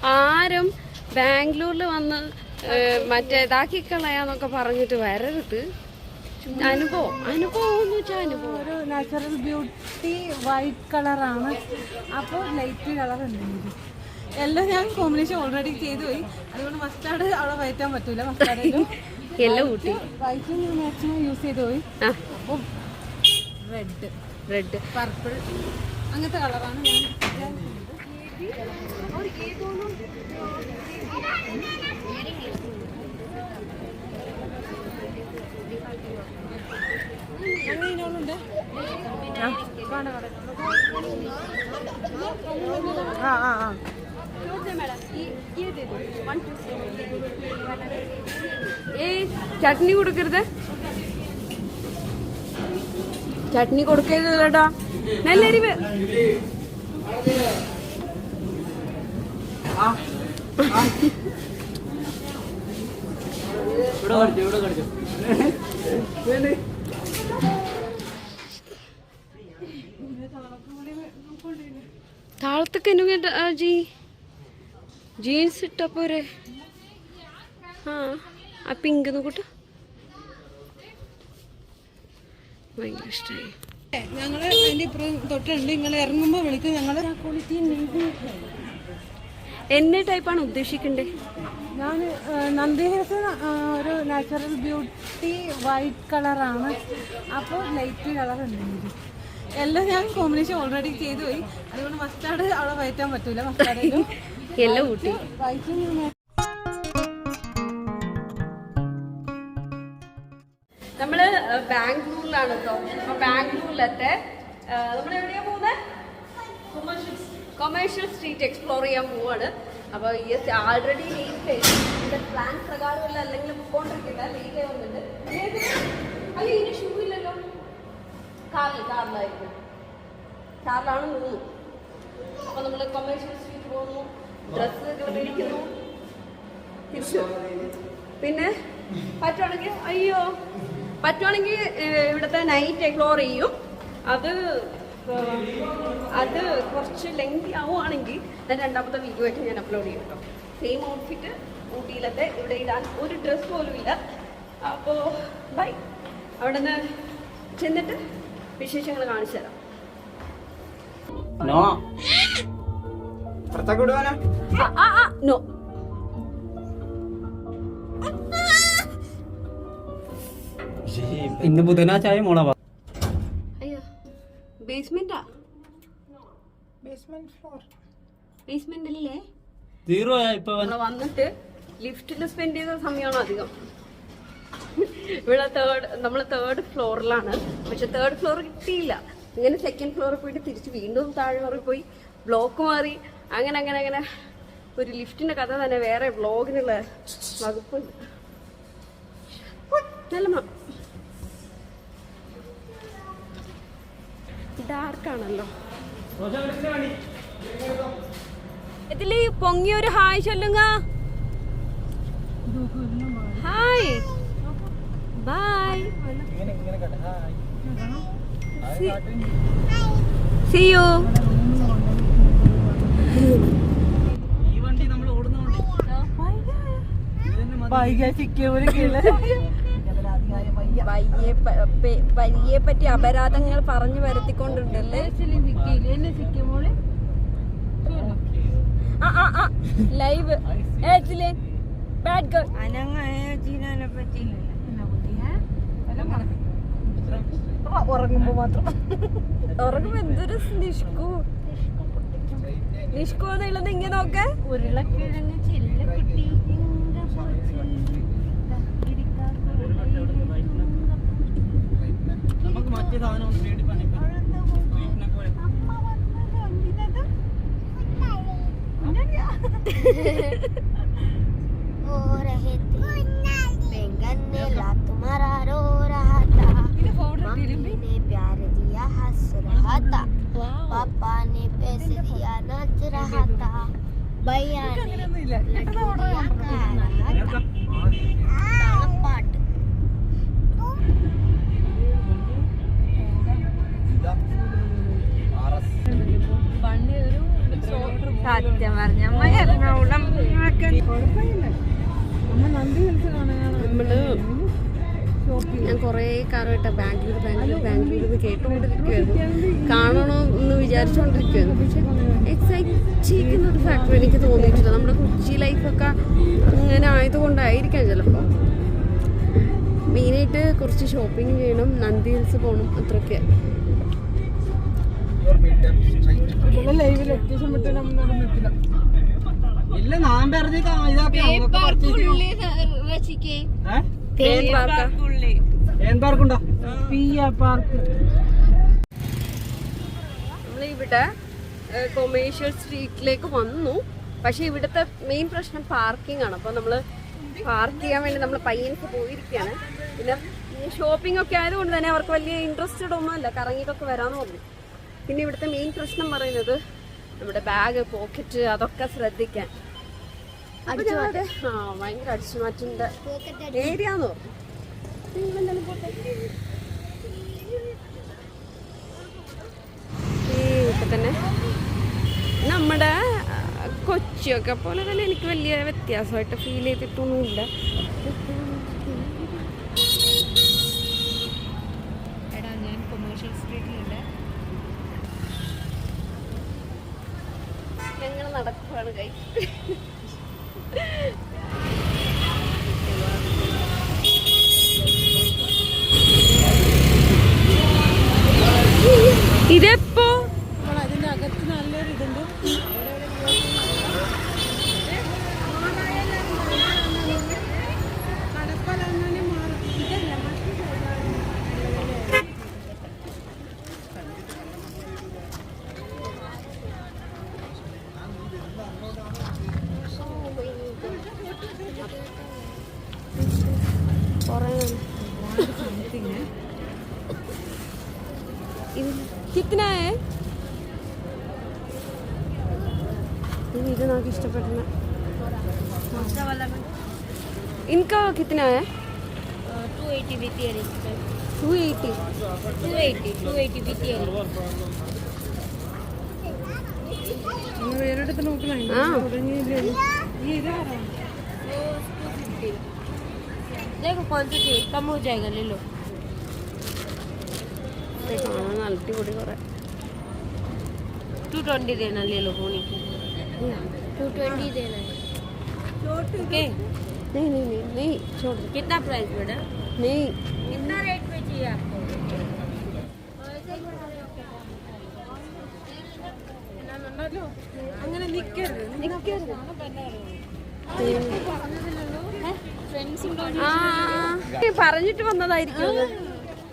ആരും ബാംഗ്ലൂരിൽ വന്ന് മറ്റേ ഇതാക്കി കളയാന്നൊക്കെ പറഞ്ഞിട്ട് വരരുത്. അനുഭവം എന്ന് വെച്ചാൽ അനുഭവം. ഒരു നാച്ചുറൽ ബ്യൂട്ടി വൈറ്റ് കളറാണ്. അപ്പോൾ ലൈറ്റ് കളർ ഉണ്ട്. എല്ലാം ഞാൻ കോമ്പിനേഷൻ ഓൾറെഡി ചെയ്തു പോയി. അതുകൊണ്ട് മസ്റ്റാർഡ് അവിടെ വയറ്റാൻ പറ്റൂല. മസ്റ്റാർഡിലും എല്ലാം കൂട്ടി വൈറ്റ് മാക്സിമം യൂസ് ചെയ്ത് പോയി. അപ്പം റെഡ് പർപ്പിൾ അങ്ങനത്തെ കളറാണ് ഞാൻ. അങ്ങനെയുണ്ട്. ചട്നി കൊടുക്കരുത്, ചട്നി കൊടുക്കരുത് കേട്ടോ. നല്ല എരിവ്. താളത്തൊക്കെ ജീൻസ് ഇട്ടാ പോരെ. ആ പിങ്ക് നോക്കട്ടെ, ഭയങ്കര ഇഷ്ടമായി. ഞങ്ങള് അതിന്റെ ഇപ്പുറം തൊട്ടുണ്ട്. നിങ്ങൾ ഇറങ്ങുമ്പോ വിളിക്കും. ഞങ്ങള് എന്നെ ടൈപ്പാണ് ഉദ്ദേശിക്കണ്ടേ? ഞാൻ നന്ദി ഹിൽസ് ഒരു നാച്ചുറൽ ബ്യൂട്ടി വൈറ്റ് കളറാണ്. അപ്പോൾ ലൈറ്റ് കളർ ഉണ്ട്. എല്ലാം ഞാൻ കോമ്പിനേഷൻ ഓൾറെഡി ചെയ്തു പോയി. അതുകൊണ്ട് മസ്റ്റാർഡ് അവിടെ വയറ്റാൻ പറ്റൂല. മസ്റ്റാർഡിലും എല്ലാം കൂട്ടി വൈറ്റ്. നമ്മള് ബാംഗ്ലൂരിലാണ് കേട്ടോ. അപ്പൊ ബാംഗ്ലൂരിലത്തെ നമ്മളെവിടെയാ പോകുന്നത്? കൊമേഴ്ഷ്യൽ സ്ട്രീറ്റ് എക്സ്പ്ലോർ ചെയ്യാൻ പോവാണ്. അപ്പൊ ആൾറെഡി ലേറ്റ് പ്ലാൻ പ്രകാരമല്ല, അല്ലെങ്കിൽ പോയിക്കൊണ്ടിരിക്കില്ല. ലേറ്റ് ആയി വന്നിട്ട് അല്ല ഇതിന് ഷൂ ഇല്ലല്ലോ. കാറിലായിരിക്കും. കാറിലാണ് പോകുന്നു. അപ്പൊ നമ്മള് കൊമേഴ്ഷ്യൽ സ്ട്രീറ്റ് പോകുന്നു, ഡ്രസ്സ് മേടിക്കുന്നു, തിരിച്ചു. പിന്നെ പറ്റുവാണെങ്കിൽ ഇവിടുത്തെ നൈറ്റ് എക്സ്പ്ലോർ ചെയ്യും. അത് കുറച്ച് ലെങ്തി ആവുകയാണെങ്കിൽ ഞാൻ രണ്ടാമത്തെ വീഡിയോ ആയിട്ട് ഞാൻ അപ്ലോഡ് ചെയ്യും കേട്ടോ. സെയിം ഔട്ട്ഫിറ്റ് ഊട്ടിയിലത്തെ ഇവിടെ ഇടാൻ ഒരു ഡ്രസ്സ് പോലും ഇല്ല. അപ്പോൾ ബൈ. അവിടെ നിന്ന് ചെന്നിട്ട് വിശേഷങ്ങൾ കാണിച്ചു തരാം. നോ ഇന്ന് ബുധനാഴ്ച മോളെ. അയ്യോ, ബേസ്മെന്റാ? ബേസ്മെന്റ് അല്ലേ? വന്നിട്ട് ലിഫ്റ്റിൽ സ്പെൻഡ് ചെയ്ത സമയമാണ് അധികം. ഇവിടെ നമ്മള് തേർഡ് ഫ്ലോറിലാണ്. പക്ഷെ തേർഡ് ഫ്ലോർ കിട്ടിയില്ല. ഇങ്ങനെ സെക്കൻഡ് ഫ്ലോറിൽ പോയിട്ട് തിരിച്ച് വീണ്ടും താഴെ പോയി ബ്ലോക്ക് മാറി. അങ്ങനെ ഒരു ലിഫ്റ്റിന്റെ കഥ തന്നെ വേറെ വ്ലോഗിനുള്ള വകുപ്പുണ്ട്. നല്ല ഡാർക്കാണല്ലോ. ഇതില് പൊങ്ങിയൊരു ഹായ് ചൊല്ലുക. Hi bye. See you. പയ്യെ പറ്റി അപരാധങ്ങൾ പറഞ്ഞു വരുത്തിക്കൊണ്ടുണ്ടല്ലേ. Live bad girl. ഉറങ്ങുമ്പോ മാത്രം. ഉറങ്ങുമ്പോ എന്തൊരു നിഷ്കു എന്നുള്ളത് ഇങ്ങനെ നോക്കെ. ഉരുളക്കിഴങ്ങ് ചെല്ലക്കുട്ടി तुम्हारा रो रहा था, मम्मी ने प्यार दिया हंस रहा था, पापा ने पैसे दिया नाच रहा था, भैया ने लड़कियां गा रहा था. പാട്ട് പണ്ട് ഒരു സത്യം പറഞ്ഞ എറണാകുളം ഞാൻ കൊറേ കാലമായിട്ട് ബാംഗ്ലൂർ കേട്ടോണ്ടിരിക്കുവായിരുന്നു, കാണണോ എന്ന് വിചാരിച്ചോണ്ടിരിക്കുവായിരുന്നു. പക്ഷെ എക്സൈറ്റിക്കുന്ന ഒരു ഫാക്ടർ എനിക്ക് തോന്നിയിട്ടില്ല. നമ്മുടെ കൊച്ചി ലൈഫൊക്കെ അങ്ങനെ ആയതുകൊണ്ടായിരിക്കാം ചിലപ്പോൾ. മെയിനായിട്ട് കുറച്ച് ഷോപ്പിംഗ് ചെയ്യണം, നന്ദി ഹിൽസ് പോകണം, അത്രയൊക്കെ. ഇല്ല ഞാൻ നമ്മളിവിടെ കൊമേഴ്ഷ്യൽ സ്ട്രീറ്റിലേക്ക് വന്നു. പക്ഷെ ഇവിടുത്തെ മെയിൻ പ്രശ്നം പാർക്കിംഗ് ആണ്. അപ്പോൾ നമ്മൾ പാർക്ക് ചെയ്യാൻ വേണ്ടി നമ്മൾ പയ്യൻസ് പോയിരിക്കുകയാണ്. പിന്നെ ഷോപ്പിംഗ് ഒക്കെ ആയതുകൊണ്ട് തന്നെ അവർക്ക് വലിയ ഇൻട്രസ്റ്റഡ് ഒന്നുമല്ല, കറങ്ങിയിട്ടൊക്കെ വരാമെന്ന് പറഞ്ഞു. പിന്നെ ഇവിടുത്തെ മെയിൻ പ്രശ്നം പറയുന്നത് നമ്മുടെ ബാഗ്, പോക്കറ്റ് അതൊക്കെ ശ്രദ്ധിക്കാൻ. ഭയങ്കര അടിച്ചുമാറ്റിന്റെ ഏരിയാന്ന് പറഞ്ഞു. ഇപ്പൊ തന്നെ നമ്മുടെ കൊച്ചിയൊക്കെ പോലെ തന്നെ എനിക്ക് വലിയ വ്യത്യാസമായിട്ട് ഫീൽ ചെയ്തിട്ടൊന്നുമില്ല. ഞങ്ങൾ നടക്കുവാണ് കൈ. ഇതെപ്പോ അതിന്റെ അകത്ത് നല്ലൊരു ഇതുണ്ട്. कितना है? ഇത് നമുക്ക് ഇഷ്ടപ്പെടുന്ന इनका कितना है? 280 with earrings. 280 280 with earrings. വേറെടുത്ത് നോക്കണേ. देखो कौन सा चाहिए, कम हो जाएगा, ले लो. അടിപൊളി കുറെ 220 देना, ले लो होनी की. 220 देना है. ओके. नहीं छोड़ दो. कितना प्राइस बेटा? नहीं कितना रेट में चाहिए आपको? അങ്ങനെ നിക്കരുത്. പറഞ്ഞിട്ട് വന്നതായിരിക്കും.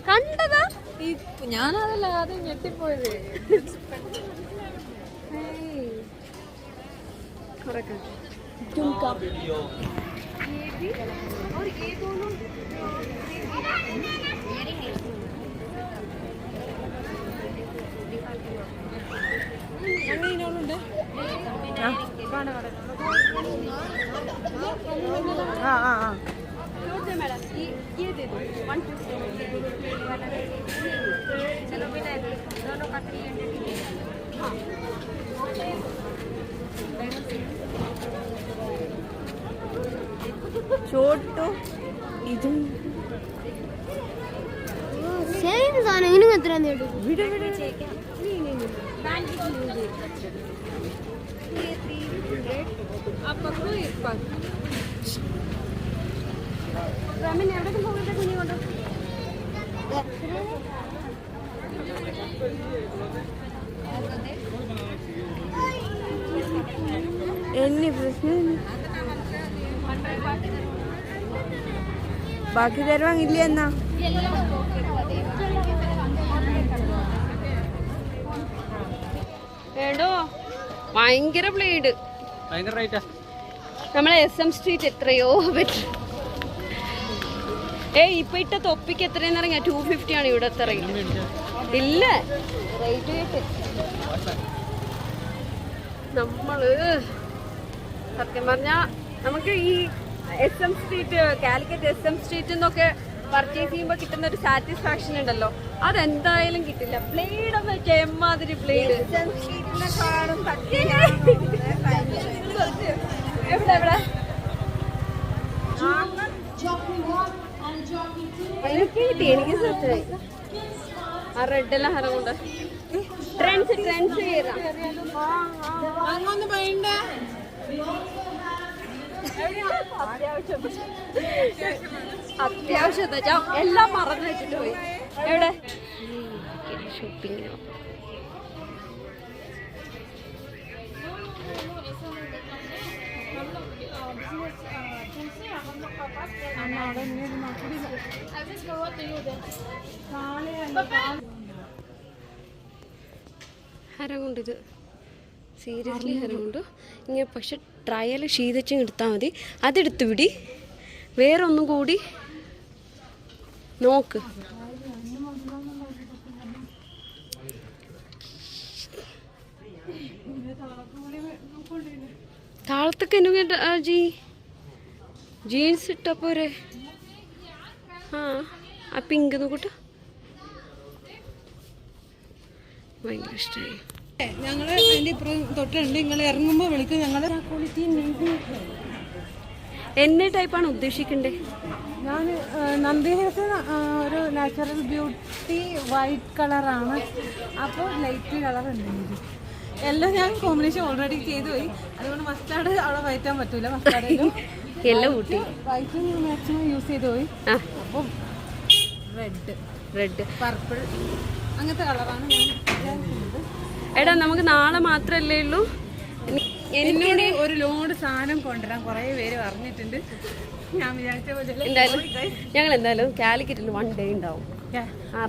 കണ്ടതാ ഞാനതല്ല ആദ്യം ഞെട്ടിപ്പോയത്. അങ്ങനെയുണ്ട്. मैडम ये दे दो 150 चलो बेटा दोनों का 300. हाँ छोटो इधर सेम सामान इन्हें कितना नेट वीडियो चाहिए क्या? नहीं बैंक की यूज ये 300 आप पकड़ो एक बार. रामेन എവിടേക്ക് പോകട്ടെ കുഞ്ഞി കൊണ്ട്? എന്നെ പ്രശ്നം ബാക്കി തരുവാങ്ങില്ല എന്നാ? വേണ്ടോ? ഭയങ്കര ബ്ലേഡ്, ഭയങ്കര റേറ്റാ. നമ്മളെ SM സ്ട്രീറ്റ് എത്രയോ പറ്റും. ഇപ്പൊ ഇട്ട തൊപ്പിക്ക് എത്രയെന്ന് ഇറങ്ങിയ 250 ആണ് ഇവിടെ ഇറങ്ങി. ഇല്ല റേറ്റ് കേട്ട് നമ്മള് സത്യം പറഞ്ഞ നമുക്ക് ഈ SM street, Calicut SM street എന്നൊക്കെ പർച്ചേസ് ചെയ്യുമ്പോൾ കിട്ടുന്ന ഒരു സാറ്റിസ്ഫാക്ഷൻ ഉണ്ടല്ലോ, അതെന്തായാലും കിട്ടില്ല. ബ്ലേഡ് എന്ന് വെച്ചാൽ എമ്മാതിരി ബ്ലേഡ്. എവിടെ എവിടെ എനിക്ക് കിട്ടി, എനിക്ക് സെറ്റായി. ആ റെഡെല്ലാം ഹരം കൊണ്ട് ട്രെൻഡ്സ് കയറാം. അത്യാവശ്യം എല്ലാം മറന്നു വെച്ചിട്ട് പോയി. എവിടെ ഷോപ്പിങ്ങിനോ ഹരം കൊണ്ട് ഇത് സീരിയസ്ലി ഹരം കൊണ്ട് ഇങ്ങനെ. പക്ഷെ ട്രയൽ ശീതച്ചും എടുത്താൽ മതി. അതെടുത്ത് വിടി, വേറെ ഒന്നും കൂടി നോക്ക്. താളത്തൊക്കെ എന്നെ ജീൻസ് ഇട്ടാ പോരെ. ആ പിങ്ക് നോക്കട്ടെ, ഭയങ്കര ഇഷ്ടമായി. ഞങ്ങള് അതിന്റെ ഇപ്പുറം തൊട്ടുണ്ട്. നിങ്ങൾ ഇറങ്ങുമ്പോ വിളിക്കും. ഞങ്ങള് എന്നെ ടൈപ്പാണ് ഉദ്ദേശിക്കണ്ടേ? ഞാൻ നന്ദി ഹെയർസ് ഒരു നാച്ചുറൽ ബ്യൂട്ടി വൈറ്റ് കളറാണ്. അപ്പോൾ ലൈറ്റ് കളർ ഉണ്ട്. എല്ലാം ഞാൻ കോമ്പിനേഷൻ ഓൾറെഡി ചെയ്തു പോയി. അതുകൊണ്ട് മസ്റ്റാർഡ് അവിടെ വയറ്റാൻ പറ്റൂല. മസ്റ്റാർഡിലും എല്ലാം കൂട്ടി വൈറ്റ് മാക്സിമം യൂസ് ചെയ്ത് പോയി. അപ്പം റെഡ് പർപ്പിൾ അങ്ങനത്തെ കളറാണ് ഞാൻ. എടാ നമുക്ക് നാളെ മാത്രല്ലേ ഉള്ളൂ. എന്നോട് ഒരു ലോഡ് സാധനം കൊണ്ടുവരാൻ കുറേ പേര് പറഞ്ഞിട്ടുണ്ട്. ഞാൻ വിചാരിച്ച പോലെ എന്തായാലും ഞങ്ങൾ എന്തായാലും കാലിക്കറ്റിൽ 1 ഡേ ഉണ്ടാവും.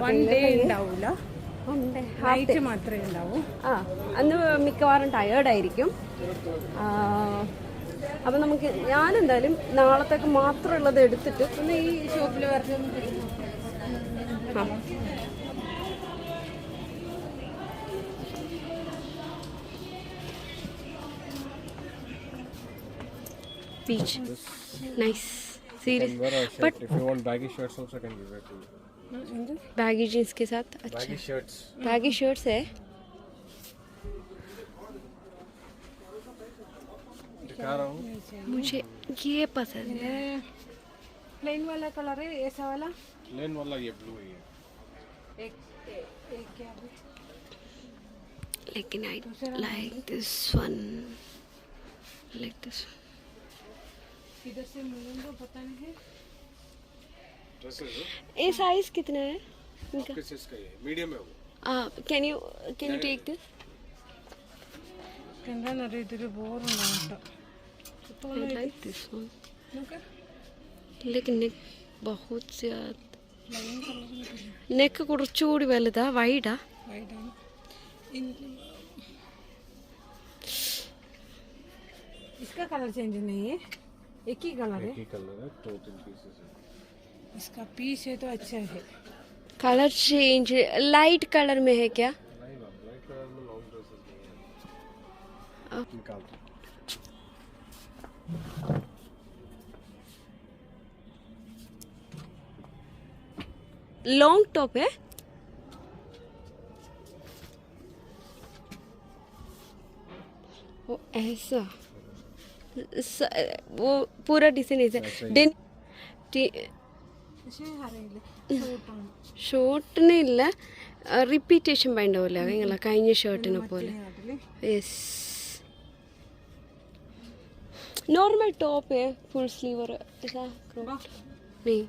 1 ഡേ ഉണ്ടാവൂല, നൈറ്റ് മാത്രമേ ഉണ്ടാവൂ. അന്ന് മിക്കവാറും ടയേർഡായിരിക്കും. അപ്പം നമുക്ക് ഞാനെന്തായാലും നാളത്തേക്ക് മാത്രമുള്ളത് എടുത്തിട്ട് ഒന്ന് ഈ ഷോപ്പിൽ വരച്ച് beach. Nice. Serious. But if you want baggy shirts also can give it to you. baggy jeans के साथ अच्छा. Baggy shirts. Baggy shirts है. दिखा रहा हूँ. मुझे ये पसंद है. प्लेन वाला कलर है, ऐसा वाला. प्लेन वाला ये ब्लू है. एक क्या है? लेकिन I like this one. Like this. इधर से मिलेंगे पता नहीं है. Dresses है. ये साइज कितना है इनका? किस चीज का ये? मीडियम है वो. Can you take this? എന്താ അറിയ ഇതൊരു ബോറുണ്ടാവും. I like this one. लेकिन neck बहुत ज्यादा. neck കുറച്ചുകൂടി വലുതാ, വൈഡാ. വൈഡാണ്. इसका कलर चेंज नहीं है, एक ही कलर है. एक ही कलर है, 2-3 पीसेस है. इसका पीस है तो अच्छा है. कलर चेंज लाइट कलर में है क्या? नहीं ना, ब्लैक कलर में लॉन्ग ड्रेसेस नहीं है. निकाल दो. लॉन्ग टॉप है. वो ऐसा वो पूरा डिजाइन ऐसा डेन പക്ഷേ അറിയില്ല, ഷോർട്ടാണ്. ഷോർട്ടിനില്ല, റിപ്പീറ്റേഷൻ വേണ്ടാവില്ല നിങ്ങളെ കഴിഞ്ഞ ഷർട്ടിനെ പോലെ. യെസ്, नॉर्मल टॉप है, फुल स्लीव और ऐसा नहीं.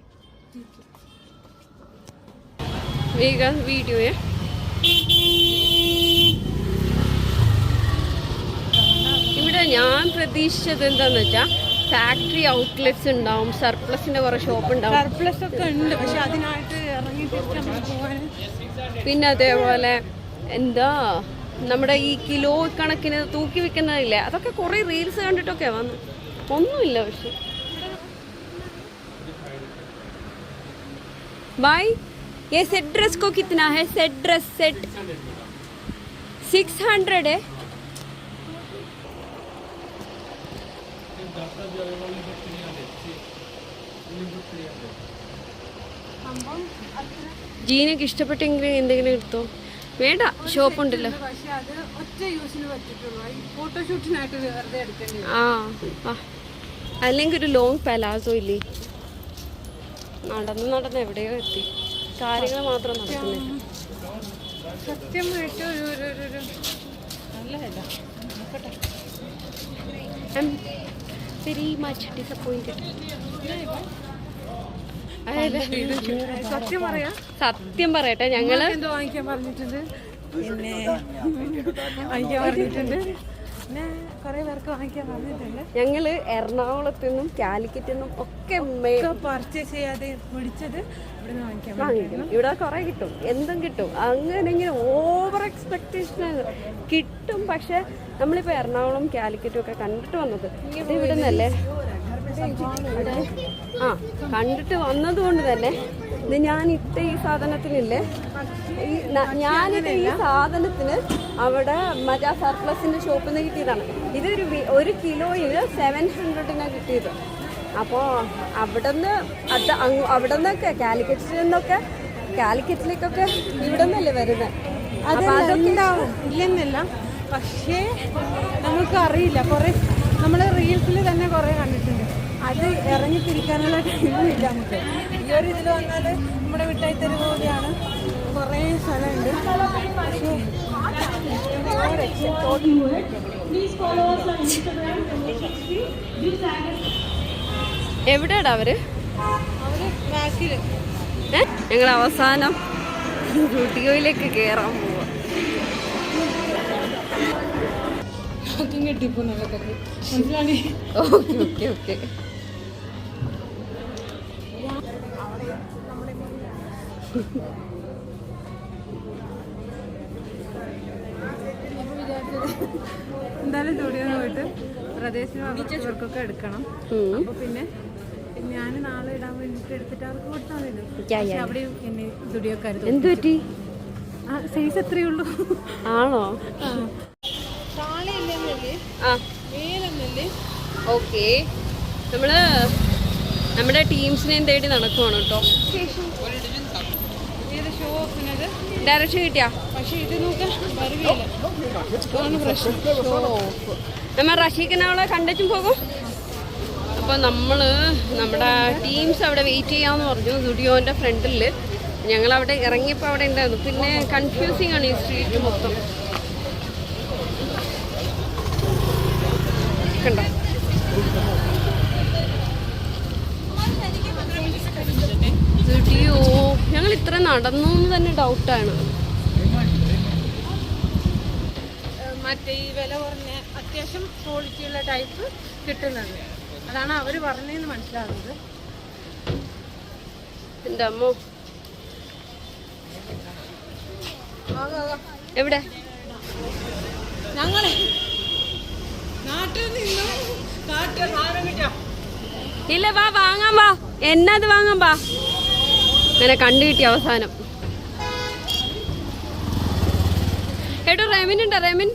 वेगन वीडियो है. ഇവിടെ ഞാൻ പ്രതീക്ഷിച്ചത് എന്താന്ന് വെച്ചാൽ ഫാക്ടറി ഔട്ട്ലെറ്റ്സ് ഉണ്ടാവും, സർപ്ലസിന്റെ കുറെ ഷോപ്പ് ഉണ്ടാവും. സർപ്ലസ് ഒക്കെ ഉണ്ട്, പക്ഷെ അതിനായിട്ട് ഇറങ്ങി പോകാൻ. പിന്നെ അതേപോലെ എന്താ നമ്മുടെ ഈ കിലോ കണക്കിന് തൂക്കി വെക്കുന്നതില്ലേ, അതൊക്കെ കുറെ റീൽസ് കണ്ടിട്ടൊക്കെ വന്നു. ഒന്നുമില്ല. പക്ഷെ भाई ये सेट ड्रेस को कितना है? सेट ड्रेस सेट 600 है. സംഭവം അത്ര ജീനക്ക് ഇഷ്ടപ്പെട്ടെങ്കിൽ എന്തെങ്കിലും എടുത്തോ. വേണ്ട, ഷോപ്പുണ്ടല്ലോ. പക്ഷെ അത് ഒറ്റ യൂസിന് പറ്റിട്ടുള്ളൂ. ഈ ഫോട്ടോഷൂട്ടിനായിട്ട് വെറുതെ എടുക്കേണ്ടി വരും. ആ അല്ലെങ്കിൽ ഒരു ലോങ് പലാസോ ഇല്ലേ, നടന്ന് എവിടെയോ എത്തി. കാര്യങ്ങൾ മാത്രം നടക്കുന്നില്ല. സത്യമായിട്ട് ഒരു നല്ലതല്ല. നോക്കട്ടെ. I am very much disappointed. സത്യം പറയാം, സത്യം പറയട്ടെ, ഞങ്ങള് എന്തോ വാങ്ങിക്കാൻ പറഞ്ഞിട്ടുണ്ട്, പിന്നെ വാങ്ങിക്കാൻ പറഞ്ഞിട്ടുണ്ട്, പിന്നെ കുറെ പേർക്ക് വാങ്ങിക്കാൻ പറഞ്ഞിട്ടുണ്ട്. ഞങ്ങള് എറണാകുളത്തു നിന്നും കാലിക്കറ്റിൽ നിന്നും ഒക്കെ പർച്ചേസ് ചെയ്യാതെ പിടിച്ചത് ഇവിടെ നിന്ന് വാങ്ങിക്കാൻ വാങ്ങിക്കണം. ഇവിടെ കുറെ കിട്ടും, എന്തും കിട്ടും. അങ്ങനെ ഇങ്ങനെ ഓവർ എക്സ്പെക്ടേഷൻ കിട്ടും. പക്ഷെ നമ്മളിപ്പോ എറണാകുളം കാലിക്കറ്റും ഒക്കെ കണ്ടിട്ട് വന്നത് ഇത് ഇവിടെ നിന്നല്ലേ. കണ്ടിട്ട് വന്നത് കൊണ്ട് തന്നെ ഇത് ഞാനിട്ട ഈ സാധനത്തിനില്ലേ, ഞാനിട്ട ഈ സാധനത്തിന് അവിടെ മജാ സർപ്ലസിന്റെ ഷോപ്പിൽ നിന്ന് കിട്ടിയതാണ്. ഇതൊരു 1 കിലോയിന് 700 കിട്ടിയത്. അപ്പോൾ അവിടെ നിന്നൊക്കെ കാലിക്കറ്റിലേക്കൊക്കെ ഇവിടെ നിന്നല്ലേ വരുന്നത്. അതുണ്ടാവും ഇല്ലെന്നല്ല, പക്ഷേ നമുക്ക് അറിയില്ല. കുറെ നമ്മൾ റീൽസിൽ തന്നെ കുറെ കണ്ടിട്ടുണ്ട്. അത് ഇറങ്ങിത്തിരിക്കാനുള്ള ടൈമില്ല നമുക്ക്. ഈ ഒരു ഇതിൽ വന്നാൽ നമ്മുടെ മിഠായി തെരുവ് പോലെയാണ്, കുറേ സ്ഥലമുണ്ട്. എവിടെയാടാ അവര് ബാക്കിൽ ഞങ്ങൾ അവസാനം സ്റ്റുഡിയോയിലേക്ക് കയറാൻ പോവാ. മനസ്സിലാണേ. Okay okay okay. എന്തായാലും സ്റ്റുഡിയോന്ന് പോയിട്ട് പ്രദേശവർക്കൊക്കെ എടുക്കണം. അപ്പൊ പിന്നെ ഞാൻ നാളെ ഇടാൻ വേണ്ടിട്ട് എടുത്തിട്ട് അവർക്ക് കൊടുത്താൽ മതി. പക്ഷെ അവിടെയും എന്നെ സ്റ്റുഡിയോക്കാർ എന്ത് പറ്റി? സൈസ് എത്രയേ ഉള്ളൂ. ആണോ? താളിയില്ലെന്നല്ലേ, മേലെന്നല്ലേ. ഓക്കെ, നമ്മുടെ ടീംസിനെയും തേടി നടക്കുവാണ് കേട്ടോ. ഏത് ഷോ ഓഫിനത് ഡയറക്ഷൻ കിട്ടിയാ? പക്ഷെ ഇത് നോക്കാൻ വരികയില്ല, അതാണ് പ്രശ്നം. നമ്മൾ റഷീഖിനവളെ കണ്ടിട്ടും പോകും. അപ്പോൾ നമ്മുടെ ടീംസ് അവിടെ വെയിറ്റ് ചെയ്യാമെന്ന് പറഞ്ഞു സ്റ്റുഡിയോൻ്റെ ഫ്രണ്ടിൽ. ഞങ്ങളവിടെ ഇറങ്ങിയപ്പോൾ അവിടെ ഉണ്ടായിരുന്നു. പിന്നെ കൺഫ്യൂസിങ് ആണ് ഈ സ്ട്രീറ്റ് മൊത്തം. കണ്ടോ? സ്റ്റുഡിയോ ഞങ്ങൾ ഇത്ര നടന്നു എന്ന് തന്നെ ഡൗട്ടാണ്. മറ്റേ ഈ വില കുറഞ്ഞ അത്യാവശ്യം ക്വാളിറ്റിയുള്ള ടൈപ്പ് കിട്ടുന്നത്, അതാണ് അവർ പറഞ്ഞതെന്ന് മനസ്സിലാകുന്നത്. എൻ്റെ അമ്മോ, എവിടെ? ഞങ്ങളെ നാട്ടിൽ നിന്നും ഇല്ല, വാ വാങ്ങാൻ വാ, എന്നത് വാങ്ങാൻ വാ. അങ്ങനെ കണ്ടു കിട്ടി അവസാനം. എടോ റെമിൻ ഉണ്ടോ? റെമിൻ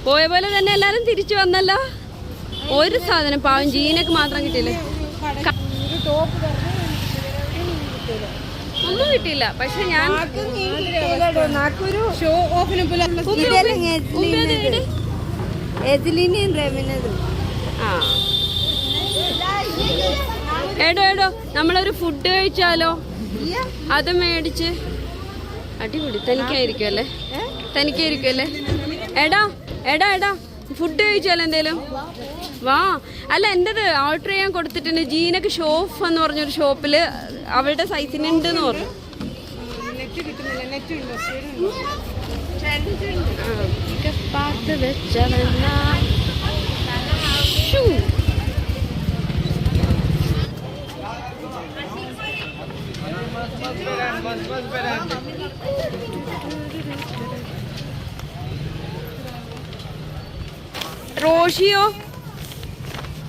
പോയ പോലെ തന്നെ എല്ലാരും തിരിച്ചു വന്നല്ലോ. ഒരു സാധനം പാവം ജീനക്ക് മാത്രം കിട്ടിയില്ലേ? ഒന്നും കിട്ടിയില്ല. പക്ഷെ ഞാൻ ഷോ ഓഫിനെ പോലെ എടോ നമ്മളൊരു ഫുഡ് കഴിച്ചാലോ? അത് മേടിച്ച് അടിപൊളി. തനിക്കായിരിക്കും അല്ലേ? എടാ ഫുഡ് കഴിച്ചാലോ എന്തേലും? വാ. അല്ല, എൻ്റെത് ഓർഡർ ചെയ്യാൻ കൊടുത്തിട്ടുണ്ട്. ജീനക്ക് ഷോഫ് എന്ന് പറഞ്ഞൊരു ഷോപ്പിൽ അവളുടെ സൈസിനുണ്ടെന്ന് പറഞ്ഞു. പാത്ത് വെച്ചവന്ന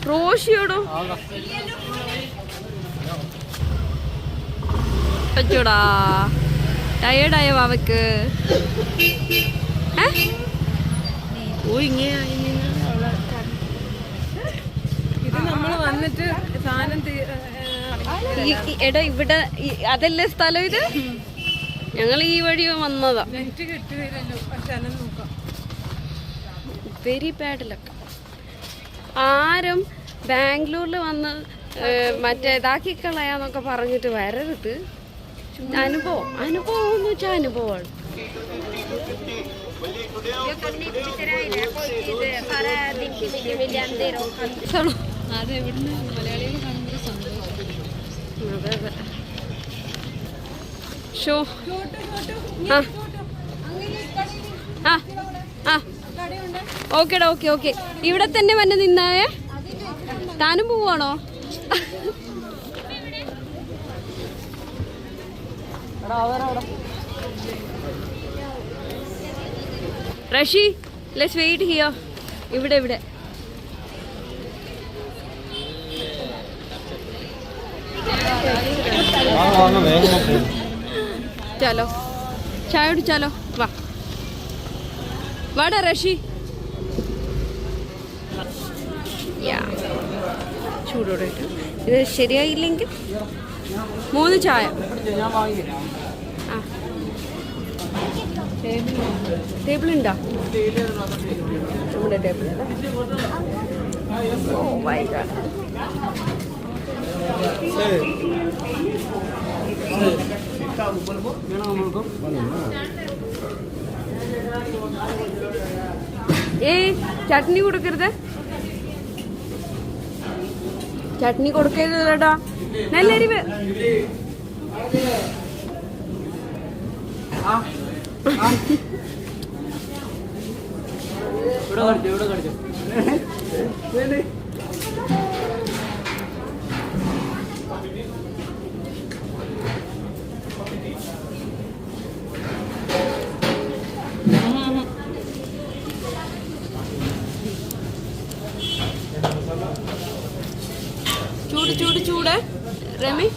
റോഷിയോടോ പറ്റൂടാ. ടയേർഡായ വാവക്ക്. ഇത് നമ്മൾ വന്നിട്ട് സാധനം എടാ ഇവിടെ അതല്ലേ സ്ഥലം ഇത്? ഞങ്ങൾ ഈ വഴി വന്നതാ. Very bad luck. ആരും ബാംഗ്ലൂരിൽ വന്ന് മറ്റേ ഇതാക്കി കളയാന്നൊക്കെ പറഞ്ഞിട്ട് വരരുത്. അനുഭവം എന്ന് വെച്ചാൽ അനുഭവമാണ്. അതെ, ഇവിടുന്ന് മലയാളികൾ കാണുമ്പോൾ സന്തോഷം. അതെ അതെ. ഷോ ആ ആ ഓക്കേടാ, ഓക്കെ ഓക്കെ. ഇവിടെ തന്നെ വന്ന് നിന്നായേ. താനും പോവാണോ? റഷി, ലെറ്റ്സ് വെയിറ്റ് ഹിയർ. ഇവിടെ ചലോ, ചായ കുടിച്ചാലോ? വാടാ റഷി. ചൂടോടെ ഇത് ശരിയായില്ലെങ്കിൽ 3 ചായ. ആ ടേബിൾ ഉണ്ടോ? നമ്മുടെ table. Oh my god. Chutney കൊടുക്കരുത്, ചട്നി കൊടുക്കരുത് കേട്ടോ. നല്ല എരിവ്. ചൂട് രമി,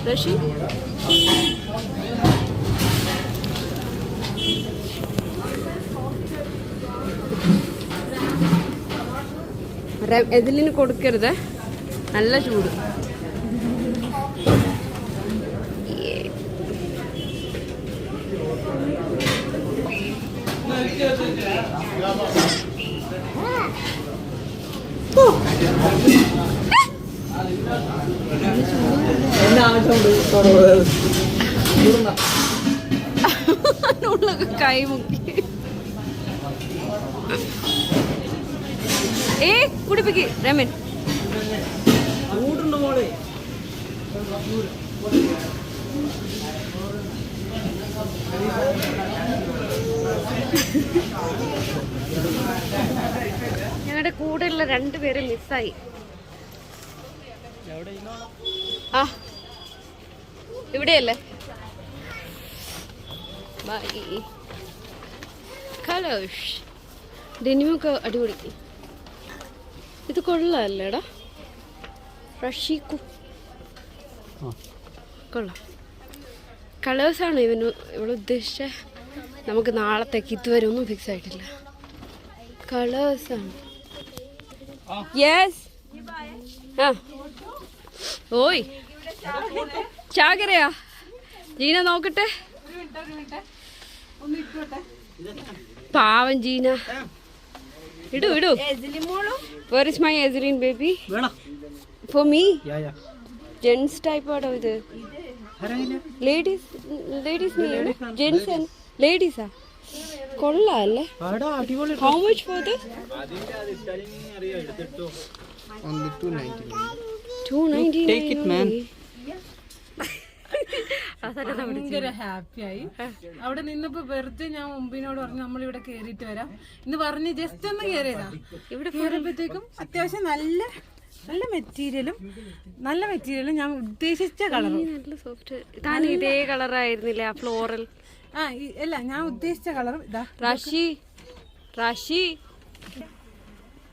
റഷി. എതിലിന് കൊടുക്കരുത്, നല്ല ചൂട്. കൈ മുക്കി കുടിപ്പിക്ക് രമൻ. ഞങ്ങളുടെ കൂടെയുള്ള 2 പേര് മിസ്സായി. ആ ഇവിടെയല്ലേ? കളേഴ്സ് ഡെനിമൊക്കെ അടിപൊളി. ഇത് കൊള്ളാല്ലേടാ റഷിക്കു, കൊള്ളാം. കളേഴ്സാണ് ഇവിടെ ഉദ്ദേശിച്ച. നമുക്ക് നാളത്തേക്ക് ഇതുവരെ ഒന്നും ഫിക്സ് ആയിട്ടില്ല. കളേഴ്സാണ്. യെസ്. ആ ഓയ് ചാകരയാ ജീന നോക്കട്ടെ. പാവം ജീന. ഇടൂ. Where is my Ezrin baby? For me? Yeah. Gents type ആണോ ഇത്? Ladies gents and ladies ആ? കൊള്ളാല്ലേ? How much for this? Only 299. 299. Take it, man. ഭയങ്കര ഹാപ്പിയായി. അവിടെ നിന്നപ്പോ വെറുതെ ഞാൻ മുമ്പിനോട് പറഞ്ഞു നമ്മളിവിടെ കേറിയിട്ട് വരാം എന്ന് പറഞ്ഞ് ജസ്റ്റ് ഒന്ന് കേറിയതാ. ഇവിടെ കേറിയപ്പോഴത്തേക്കും അത്യാവശ്യം നല്ല മെറ്റീരിയലും ഞാൻ ഉദ്ദേശിച്ച കളറും. നല്ല സോഫ്റ്റ്. താൻ ഇതേ കളറായിരുന്നില്ലേ ആ ഫ്ലോറൽ? അല്ല, ഞാൻ ഉദ്ദേശിച്ച കളറും ഇതാ. റാഷി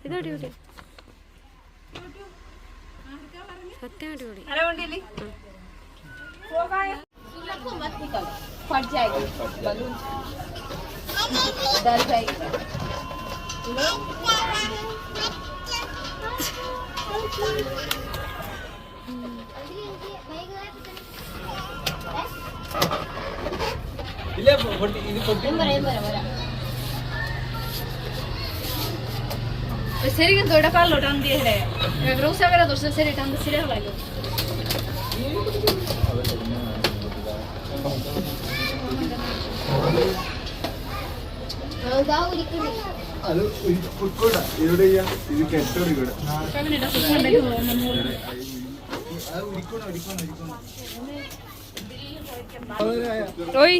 ഇതടിപൊളി, സത്യം അടിപൊളി. फट जाएगी बलून डर जाएगी. ഇല്ല പൊട്ടി ഇത് പൊട്ടി Serie che doveva farlo tanti Rosa vera dosa serie tanto serie allo. അത് ഉൾക്കൂടാ ഇവിടെ ഇത് കെട്ടോടി കൂടെ Oi.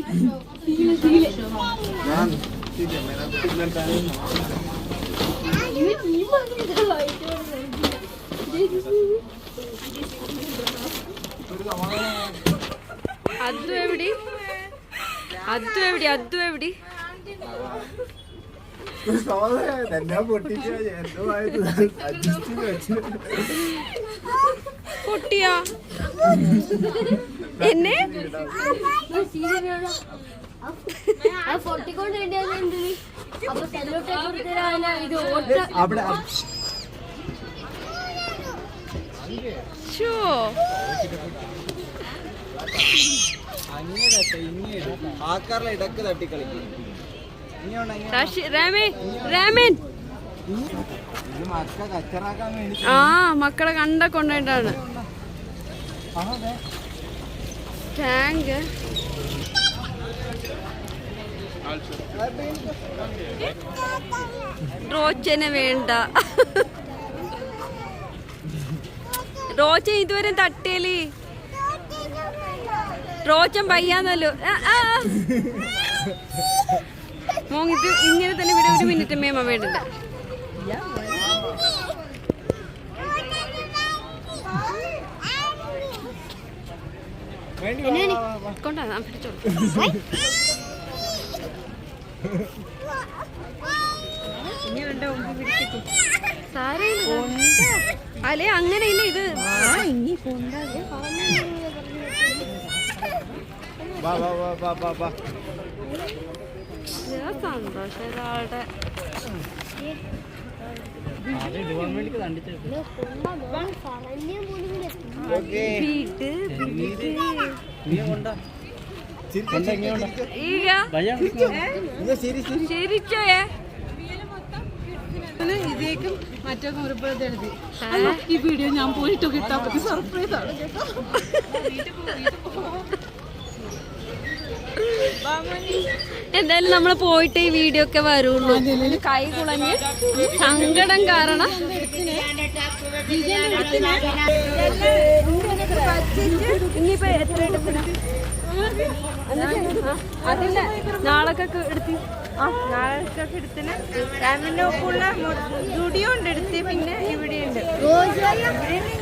അദ്ദു എവിടെ തന്നെ പൊട്ടിച്ച എന്തോ ആയത് അഡ്ജസ്റ്റ് വെച്ച് പൊട്ടിയാ എന്നെ അവിടെ ഷോ അങ്ങനെ ആക്കാറിലെ ഇടക്ക് തട്ടി കളിക്കും രാമൻ മക്ക കച്ചറാക്കാൻ വേണ്ടി ആ മക്കളെ കൊണ്ടാണ് ടാങ്ക് റോച്ചനെ വേണ്ട റോച്ച ഇതുവരെ തട്ടേലി റോച്ചൻ പയ്യാന്നല്ലോ മോങ്ങിട്ട് ഇങ്ങനെ തന്നെ ഇവിടെ 1 മിനിറ്റ് മേമ വേണ്ടില്ല കൊണ്ടാ പിടിച്ചോളൂ അല്ലേ അങ്ങനെ ഇല്ല ഇത് സന്തോഷം ഒരാളുടെ ശരിച്ചോയേ ഇതേക്കും മറ്റേ കുറിപ്പുറത്ത് എഴുതി ഈ വീഡിയോ ഞാൻ പോയിട്ട് കിട്ടാൻ പറ്റി സർപ്രൈസ് ആണ് കേട്ടോ. എന്തായാലും നമ്മള് പോയിട്ട് ഈ വീഡിയോ ഒക്കെ വരുള്ളൂ. കൈ കുളഞ്ഞ് സങ്കടം കാരണം ഇനിയിപ്പോ എത്ര അതില്ല നാളൊക്കെ എടുത്തി നാളെ എടുത്തിന് രാമിന്റെ ഒപ്പമുള്ള സ്റ്റുഡിയോ ഉണ്ട് എടുത്ത് പിന്നെ ഇവിടെ ഉണ്ട്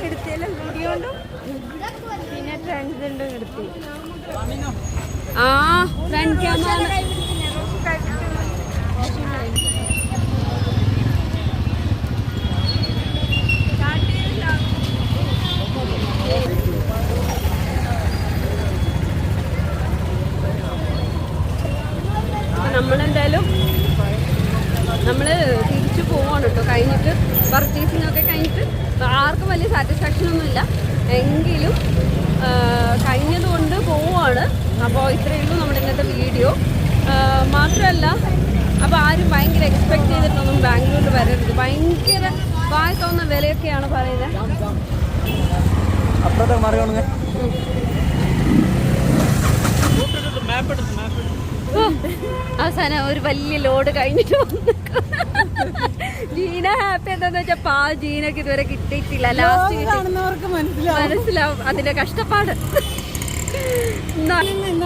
എടുത്തില്ല സ്റ്റുഡിയോ ഉണ്ടും പിന്നെ ഫ്രണ്ട്സ് ഉണ്ടും എടുത്ത് ആ ഫ്രണ്ട് ക്യാമറ നമ്മളെന്തായാലും നമ്മൾ തിരിച്ചു പോവാണ് കേട്ടോ. കഴിഞ്ഞിട്ട് പർച്ചേസിംഗ് ഒക്കെ കഴിഞ്ഞിട്ട് ആർക്കും വലിയ സാറ്റിസ്ഫാക്ഷൻ ഒന്നുമില്ല എങ്കിലും കഴിഞ്ഞതുകൊണ്ട് പോവുകയാണ്. അപ്പോൾ ഇത്രയേ ഉള്ളൂ നമ്മുടെ ഇന്നത്തെ വീഡിയോ. മാത്രമല്ല അപ്പോൾ ആരും ഭയങ്കര എക്സ്പെക്ട് ചെയ്തിട്ടൊന്നും ബാംഗ്ലൂരിൽ വരരുത്. ഭയങ്കര വായി തോന്നുന്ന വിലയൊക്കെയാണ് പറയുന്നത്. അവസാനം ഒരു വലിയ ലോഡ് കഴിഞ്ഞിട്ട് വന്നു. ജീന ഹാപ്പി എന്താന്ന് വെച്ചാ ജീനക്ക് ഇതുവരെ കിട്ടിയിട്ടില്ല. ലാസ്റ്റ് മനസ്സിലാവും അതിന്റെ കഷ്ടപ്പാട്. എന്താ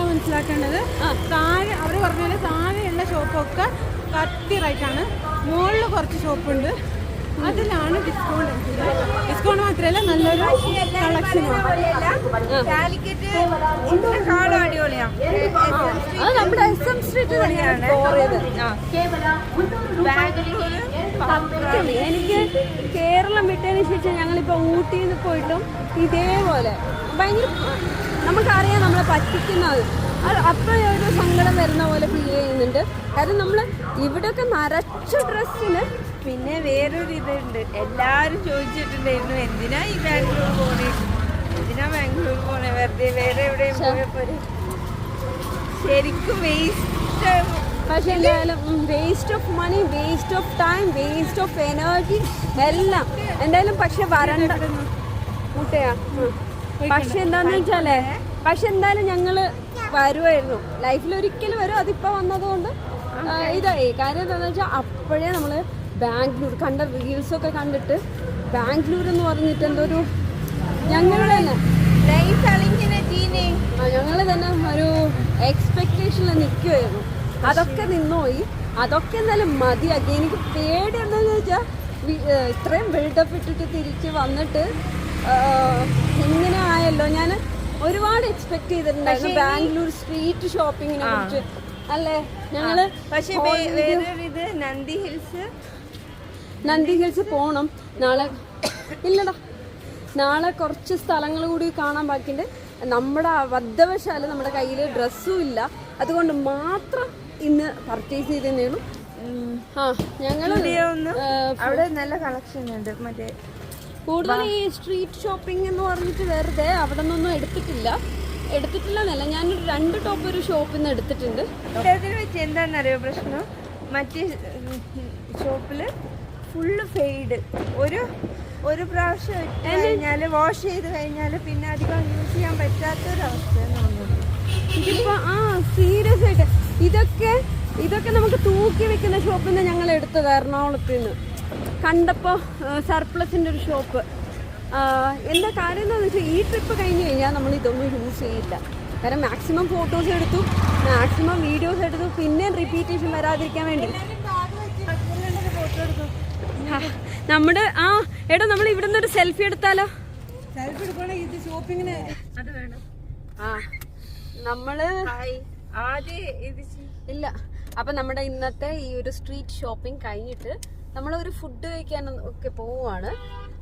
മനസ്സിലാക്കേണ്ടത്, താഴെ അവർ പറഞ്ഞാൽ താഴെയുള്ള ഷോപ്പൊക്കെ കത്തിറായിട്ടാണ്. മുകളിൽ കുറച്ച് ഷോപ്പുണ്ട്, അതിലാണ് ഡിസ്കൗണ്ട്. ഡിസ്കൗണ്ട് മാത്രമല്ല നല്ലൊരു കളക്ഷനാണ്. അടിപൊളിയാണ്. അത് നമ്മുടെ SM സ്ട്രീറ്റ് തന്നെയാണ്. എനിക്ക് കേരളം വിട്ടതിന് ശേഷം ഞങ്ങളിപ്പോൾ ഊട്ടിയിൽ നിന്ന് പോയിട്ടും ഇതേപോലെ ഭയങ്കര നമുക്കറിയാം നമ്മളെ പറ്റിക്കുന്നത്. അപ്പോഴൊരു സങ്കടം വരുന്ന പോലെ ഫീൽ ചെയ്യുന്നുണ്ട്. കാരണം നമ്മൾ ഇവിടെയൊക്കെ നിറച്ച ഡ്രസ്സിന്. പിന്നെ വേറൊരു ഇതുണ്ട്, എല്ലാവരും ചോദിച്ചിട്ടുണ്ടായിരുന്നു എന്തിനാ ഈ ബാംഗ്ലൂർ പോണേ, എന്തിനാ ബാംഗ്ലൂർ പോണേ, വെറുതെ വേറെ എവിടെയും പോയപ്പോ ശരിക്കും വേസ്റ്റ്. പക്ഷെ എന്തായാലും waste of money, waste of time, waste of energy എല്ലാം എന്തായാലും. പക്ഷെ വരണ്ട കൂട്ടയാ. പക്ഷെ എന്താന്ന് വെച്ചാലേ, പക്ഷെ എന്തായാലും ഞങ്ങള് വരുമായിരുന്നു, ലൈഫിൽ ഒരിക്കലും വരും. അതിപ്പോ വന്നതുകൊണ്ട് ഇതായി. കാര്യം എന്താണെന്ന് വെച്ചാൽ അപ്പോഴേ നമ്മള് ബാംഗ്ലൂർ കണ്ട റീൽസൊക്കെ കണ്ടിട്ട് ബാംഗ്ലൂർ എന്ന് പറഞ്ഞിട്ട് എന്തൊരു ഞങ്ങൾ തന്നെ ഞങ്ങൾ തന്നെ ഒരു എക്സ്പെക്ടേഷനിൽ നിൽക്കുമായിരുന്നു. അതൊക്കെ നിന്നുപോയി. അതൊക്കെ എന്തായാലും മതിയാക്കി. എനിക്ക് പേടി എന്താണെന്ന് വെച്ചാൽ ഇത്രയും ബിൽഡപ്പ് ഇട്ടിട്ട് തിരിച്ച് വന്നിട്ട് ഇങ്ങനെ ആയല്ലോ. ഞാൻ ഒരുപാട് എക്സ്പെക്ട് ചെയ്തിട്ടുണ്ടായിരുന്നു ബാംഗ്ലൂർ സ്ട്രീറ്റ് ഷോപ്പിങ്ങിനെ കുറിച്ച് അല്ലേ ഞങ്ങള്. പക്ഷെ വേറൊരിത് നന്ദി ഹിൽസ് പോണം നാളെ. ഇല്ലടാ, നാളെ കുറച്ച് സ്ഥലങ്ങൾ കൂടി കാണാൻ ബാക്കിയുണ്ട്. നമ്മുടെ അബദ്ധവശാല് നമ്മുടെ കയ്യിൽ ഡ്രസ്സും ഇല്ല, അതുകൊണ്ട് മാത്രം ഇന്ന് പർച്ചേസ് ചെയ്തേനു. ഞങ്ങൾ അവിടെ നല്ല കളക്ഷൻ ഉണ്ട്. മറ്റേ കൂടുതൽ ഈ സ്ട്രീറ്റ് ഷോപ്പിംഗ് എന്ന് പറഞ്ഞിട്ട് വെറുതെ അവിടെ നിന്നൊന്നും എടുത്തിട്ടില്ലെന്നല്ല, ഞാനൊരു 2 ടോപ്പ് ഒരു ഷോപ്പിൽ നിന്ന് എടുത്തിട്ടുണ്ട്. വെച്ച് എന്താണെന്നറിയോ പ്രശ്നം? മറ്റേ ഷോപ്പില് ഫുള്ള് ഫെയ്ഡ്. ഒരു പ്രാവശ്യം ഇട്ട് കഴിഞ്ഞാല് വാഷ് ചെയ്ത് കഴിഞ്ഞാല് പിന്നെ അധികം യൂസ് ചെയ്യാൻ പറ്റാത്തൊരവസ്ഥയാണ് തോന്നുന്നു. ഇതിപ്പോ സീരിയസ് ആയിട്ട് ഇതൊക്കെ നമുക്ക് തൂക്കി വെക്കുന്ന ഷോപ്പിൽ നിന്ന് ഞങ്ങൾ എടുത്തത്, എറണാകുളത്ത് നിന്ന് കണ്ടപ്പോ സർപ്ലസിന്റെ ഒരു ഷോപ്പ്. എന്താ കാര്യം എന്താണെന്ന് വെച്ചാൽ ഈ ട്രിപ്പ് കഴിഞ്ഞ് കഴിഞ്ഞാൽ നമ്മൾ ഇതൊന്നും യൂസ് ചെയ്യില്ല. കാരണം മാക്സിമം ഫോട്ടോസ് എടുത്തു, മാക്സിമം വീഡിയോസ് എടുത്തു, പിന്നെ റിപ്പീറ്റേഷൻ വരാതിരിക്കാൻ വേണ്ടി നമ്മുടെ എടാ നമ്മൾ ഇവിടെ നിന്ന് ഒരു സെൽഫി എടുത്താലോ? സെൽഫി എടുക്കണമെങ്കിൽ ഇത് ഷോപ്പിങ്ങിന് അത് വേണം. നമ്മള് ആദ്യം ഇത് ഇല്ല. അപ്പൊ നമ്മുടെ ഇന്നത്തെ ഈ ഒരു സ്ട്രീറ്റ് ഷോപ്പിംഗ് കഴിഞ്ഞിട്ട് നമ്മൾ ഒരു ഫുഡ് കഴിക്കാൻ ഒക്കെ പോവുകയാണ്.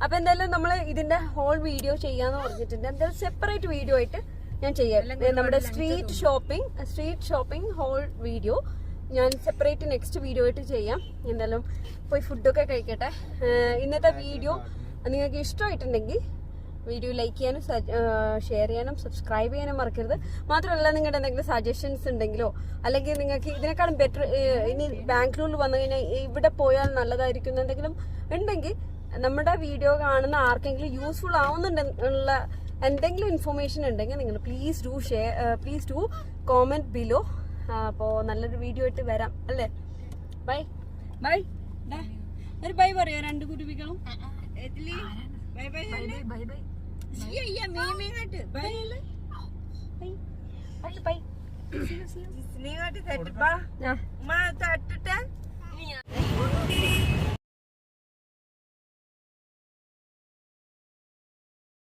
അപ്പൊ എന്തായാലും നമ്മൾ ഇതിന്റെ ഹോൾ വീഡിയോ ചെയ്യാന്ന് പറഞ്ഞിട്ടുണ്ട്. എന്തായാലും സെപ്പറേറ്റ് വീഡിയോ ആയിട്ട് ഞാൻ ചെയ്യാം. നമ്മുടെ സ്ട്രീറ്റ് ഷോപ്പിംഗ് ഹോൾ വീഡിയോ ഞാൻ സെപ്പറേറ്റ് നെക്സ്റ്റ് വീഡിയോ ആയിട്ട് ചെയ്യാം. എന്തായാലും പോയി ഫുഡൊക്കെ കഴിക്കട്ടെ. ഇന്നത്തെ വീഡിയോ നിങ്ങൾക്ക് ഇഷ്ടമായിട്ടുണ്ടെങ്കിൽ വീഡിയോ ലൈക്ക് ചെയ്യാനും ഷെയർ ചെയ്യാനും സബ്സ്ക്രൈബ് ചെയ്യാനും മറക്കരുത്. മാത്രമല്ല നിങ്ങളുടെ എന്തെങ്കിലും സജഷൻസ് ഉണ്ടെങ്കിലോ അല്ലെങ്കിൽ നിങ്ങൾക്ക് ഇതിനേക്കാളും ബെറ്റർ ഇനി ബാംഗ്ലൂരിൽ വന്നു കഴിഞ്ഞാൽ ഇവിടെ പോയാൽ നല്ലതായിരിക്കും എന്തെങ്കിലും ഉണ്ടെങ്കിൽ, നമ്മുടെ വീഡിയോ കാണുന്ന ആർക്കെങ്കിലും യൂസ്ഫുൾ ആവുന്നുണ്ടെന്നുള്ള എന്തെങ്കിലും ഇൻഫർമേഷൻ ഉണ്ടെങ്കിൽ നിങ്ങൾ പ്ലീസ് ഡു കോമെന്റ് ബിലോ. അപ്പോൾ നല്ലൊരു വീഡിയോ ആയിട്ട് വരാം അല്ലേ? ബൈ ഒരു ബൈ പറയോ 2 കുരുവികളും? ബൈ ബൈ ബൈ ബൈ നീ തട്ടിട്ടാ